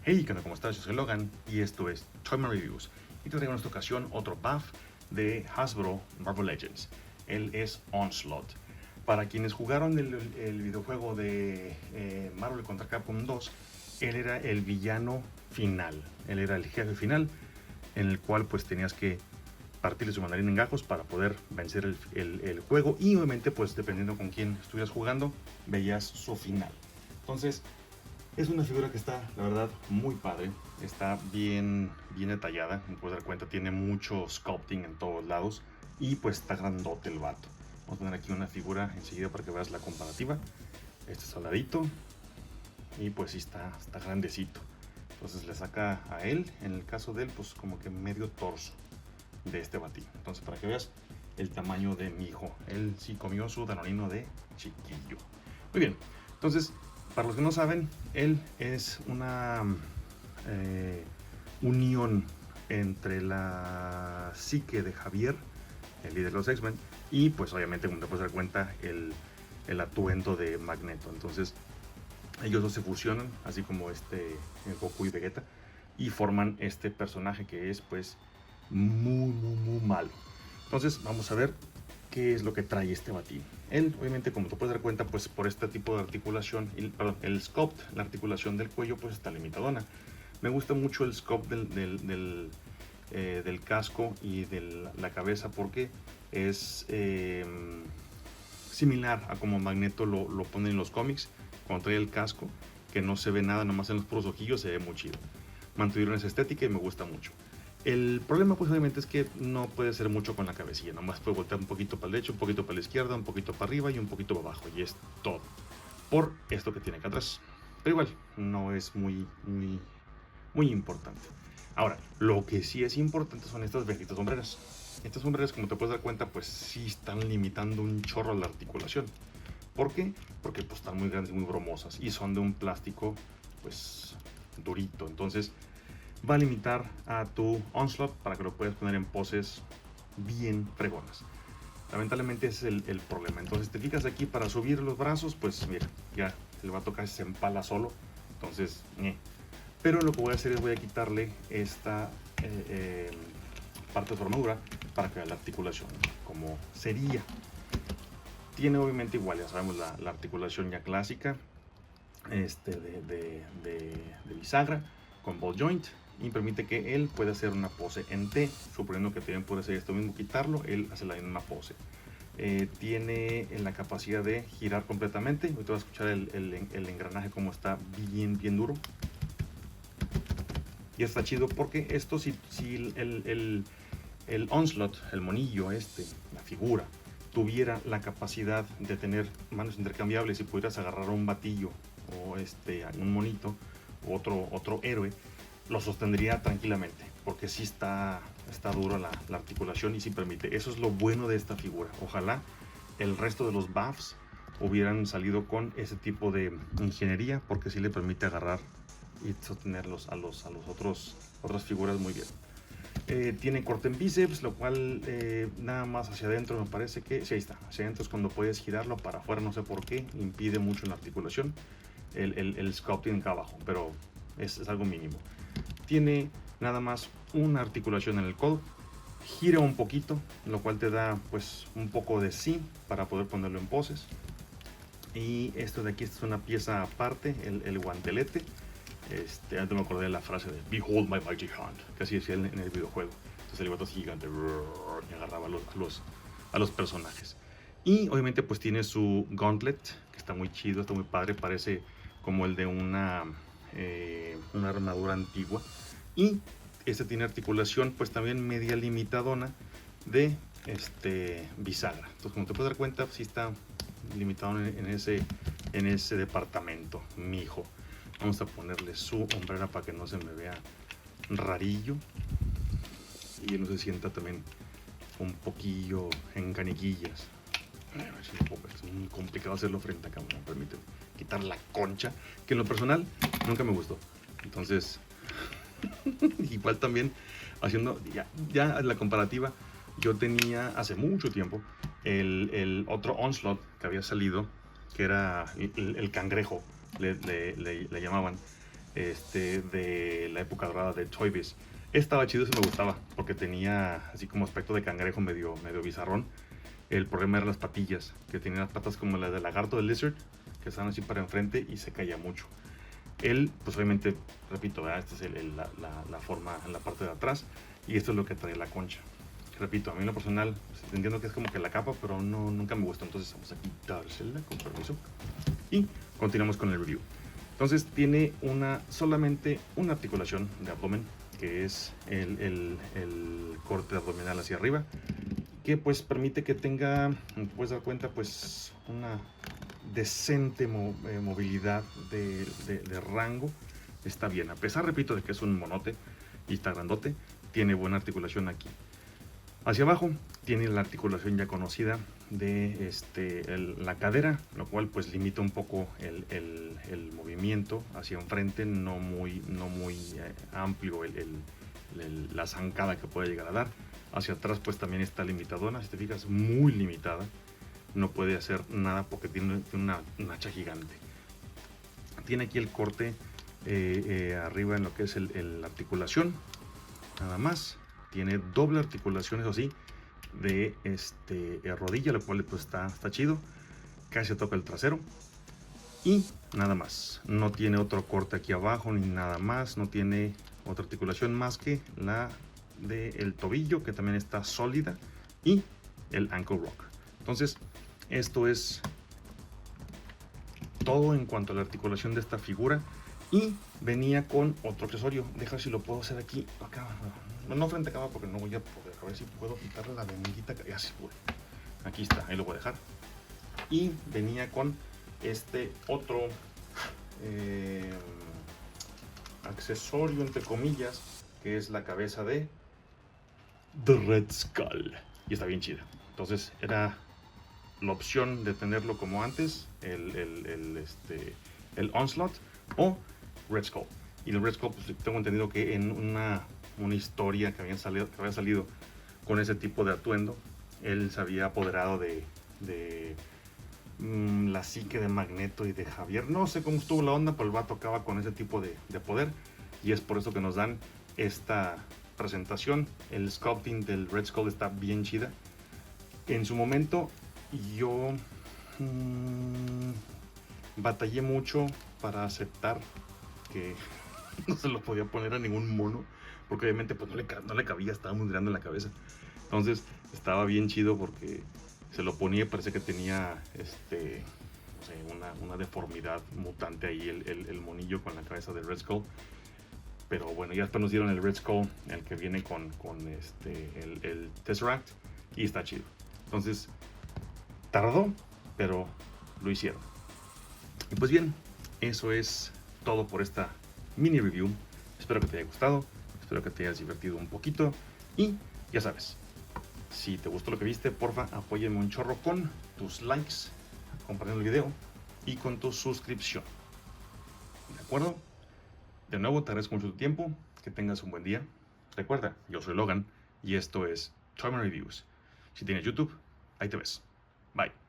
Hey, ¿qué onda? ¿Cómo estás? Yo soy Logan y esto es Toyman Reviews. Y te traigo en esta ocasión otro buff de Hasbro Marvel Legends. Él es Onslaught. Para quienes jugaron el videojuego de Marvel contra Capcom 2, él era el villano final. Él era el jefe final, en el cual pues tenías que partirle su mandarín en gajos para poder vencer el juego. Y obviamente pues dependiendo con quién estuvieras jugando, veías su final. Entonces, es una figura que está, la verdad, muy padre. Está bien detallada. Como puedes dar cuenta, tiene mucho sculpting en todos lados. Y pues está grandote el vato. Vamos a poner aquí una figura enseguida para que veas la comparativa. Este es soldadito. Y pues sí está grandecito. Entonces le saca a él, en el caso de él, pues como que medio torso de este batillo. Entonces para que veas el tamaño de mi hijo. Él sí comió su danonino de chiquillo. Muy bien. Entonces, para los que no saben, él es una unión entre la psique de Javier, el líder de los X-Men, y pues obviamente, como te puedes dar cuenta, el atuendo de Magneto. Entonces, ellos dos se fusionan, así como Goku y Vegeta, y forman este personaje que es pues muy malo. Entonces, vamos a ver qué es lo que trae este batín. Él, obviamente, como te puedes dar cuenta, pues por este tipo de articulación, el sculpt, la articulación del cuello, pues está limitadona. Me gusta mucho el sculpt del casco y de la cabeza porque es similar a como Magneto lo pone en los cómics, cuando trae el casco, que no se ve nada, nomás en los puros ojillos, se ve muy chido. Mantuvieron esa estética y me gusta mucho. El problema pues obviamente es que no puede ser mucho con la cabecilla, nomás puede voltear un poquito para la derecha, un poquito para la izquierda, un poquito para arriba y un poquito para abajo, y es todo, por esto que tiene acá atrás. Pero igual, no es muy importante. Ahora, lo que sí es importante son estas benditas sombreras. Estas sombreras, como te puedes dar cuenta, pues sí están limitando un chorro la articulación. ¿Por qué? Porque pues están muy grandes y muy bromosas y son de un plástico pues durito. Entonces va a limitar a tu Onslaught para que lo puedas poner en poses bien fregonas. Lamentablemente ese es el problema. Entonces te fijas aquí para subir los brazos, pues mira, ya el vato casi se empala solo. Entonces, pero lo que voy a hacer es voy a quitarle esta parte de su armadura para que vea la articulación como sería. Tiene obviamente igual, ya sabemos, la articulación ya clásica de bisagra con ball joint, y permite que él pueda hacer una pose en T, suponiendo que también puede hacer esto mismo, quitarlo, él hace la misma pose. Tiene la capacidad de girar completamente. Ahorita vas a escuchar el engranaje como está bien duro. Y está chido porque esto, si el Onslaught, el monillo la figura, tuviera la capacidad de tener manos intercambiables y pudieras agarrar un batillo o un monito o otro héroe, lo sostendría tranquilamente, porque sí está dura la articulación y sí permite. Eso es lo bueno de esta figura. Ojalá el resto de los buffs hubieran salido con ese tipo de ingeniería, porque sí le permite agarrar y sostenerlos a los otras figuras muy bien. Tiene corte en bíceps, lo cual nada más hacia adentro me parece que sí, ahí está. Hacia adentro es cuando puedes girarlo, para afuera no sé por qué, impide mucho la articulación el sculpting acá abajo, pero es algo mínimo. Tiene nada más una articulación en el codo, gira un poquito, lo cual te da pues un poco de sí para poder ponerlo en poses. Y esto de aquí es una pieza aparte, el guantelete. Antes me acordé de la frase de Behold my mighty hand, que así decía en el videojuego. Entonces el vato es gigante y agarraba a los personajes. Y obviamente pues tiene su gauntlet, que está muy chido, está muy padre, parece como el de una armadura antigua. Y tiene articulación pues también media limitadona de bisagra. Entonces, como te puedes dar cuenta, sí está limitado en ese departamento, mijo. Vamos a ponerle su hombrera para que no se me vea rarillo y no se sienta también un poquillo en caniquillas. Es muy complicado hacerlo frente a cámara, permíteme quitar la concha, que en lo personal nunca me gustó. Entonces, igual también haciendo ya la comparativa, yo tenía hace mucho tiempo el otro Onslaught que había salido, que era el cangrejo, le llamaban. de la época dorada de Toy Biz. Estaba chido, eso me gustaba, porque tenía así como aspecto de cangrejo medio bizarrón. El problema eran las patillas, que tenía las patas como las de lagarto, de lizard, que estaban así para enfrente y se caía mucho. Él, pues obviamente, repito, ¿verdad? Esta es la forma en la parte de atrás, y esto es lo que trae la concha. Repito, a mí en lo personal, pues, entiendo que es como que la capa, pero no, nunca me gustó, entonces vamos a quitársela con permiso. Y continuamos con el review. Entonces tiene solamente una articulación de abdomen, que es el corte abdominal hacia arriba, que pues permite que tenga, puedes dar cuenta, pues una decente movilidad de rango. Está bien, a pesar, repito, de que es un monote y está grandote, tiene buena articulación aquí. Hacia abajo tiene la articulación ya conocida de la cadera, lo cual pues limita un poco el movimiento hacia enfrente, no muy amplio la zancada que puede llegar a dar. Hacia atrás pues también está limitadona, si te fijas, muy limitada, no puede hacer nada porque tiene una hacha gigante. Tiene aquí el corte arriba en lo que es la articulación, nada más. Tiene doble articulación, eso sí, de rodilla, lo cual pues está chido. Casi toca el trasero. Y nada más. No tiene otro corte aquí abajo ni nada más. No tiene otra articulación más que la del tobillo, que también está sólida. Y el ankle rock. Entonces, esto es todo en cuanto a la articulación de esta figura. Y venía con otro accesorio. Deja si lo puedo hacer aquí. Acá. No frente a acá porque no voy a poder. A ver si puedo quitarle la venguita. Ya se puede. Aquí está. Ahí lo voy a dejar. Y venía con este otro accesorio, entre comillas, que es la cabeza de The Red Skull. Y está bien chida. Entonces era la opción de tenerlo como antes, el Onslaught o Red Skull. Y el Red Skull, pues, tengo entendido que en una historia que había salido con ese tipo de atuendo, él se había apoderado de la psique de Magneto y de Javier. No sé cómo estuvo la onda, pero el vato acaba con ese tipo de poder. Y es por eso que nos dan esta presentación. El sculpting del Red Skull está bien chida. En su momento yo batallé mucho para aceptar que no se lo podía poner a ningún mono, porque obviamente pues no le cabía, estaba muy grande en la cabeza. Entonces estaba bien chido porque se lo ponía y parecía que tenía no sé, una deformidad mutante ahí el monillo con la cabeza del Red Skull. Pero bueno, ya después nos dieron el Red Skull, el que viene con el Tesseract, y está chido. Entonces tardó, pero lo hicieron. Y pues bien, eso es todo por esta mini review. Espero que te haya gustado, espero que te hayas divertido un poquito. Y ya sabes, si te gustó lo que viste, porfa, apóyame un chorro con tus likes, compartiendo el video y con tu suscripción. ¿De acuerdo? De nuevo, te agradezco mucho tu tiempo, que tengas un buen día. Recuerda, yo soy Logan y esto es Toyman Reviews. Si tienes YouTube, ahí te ves. Bye.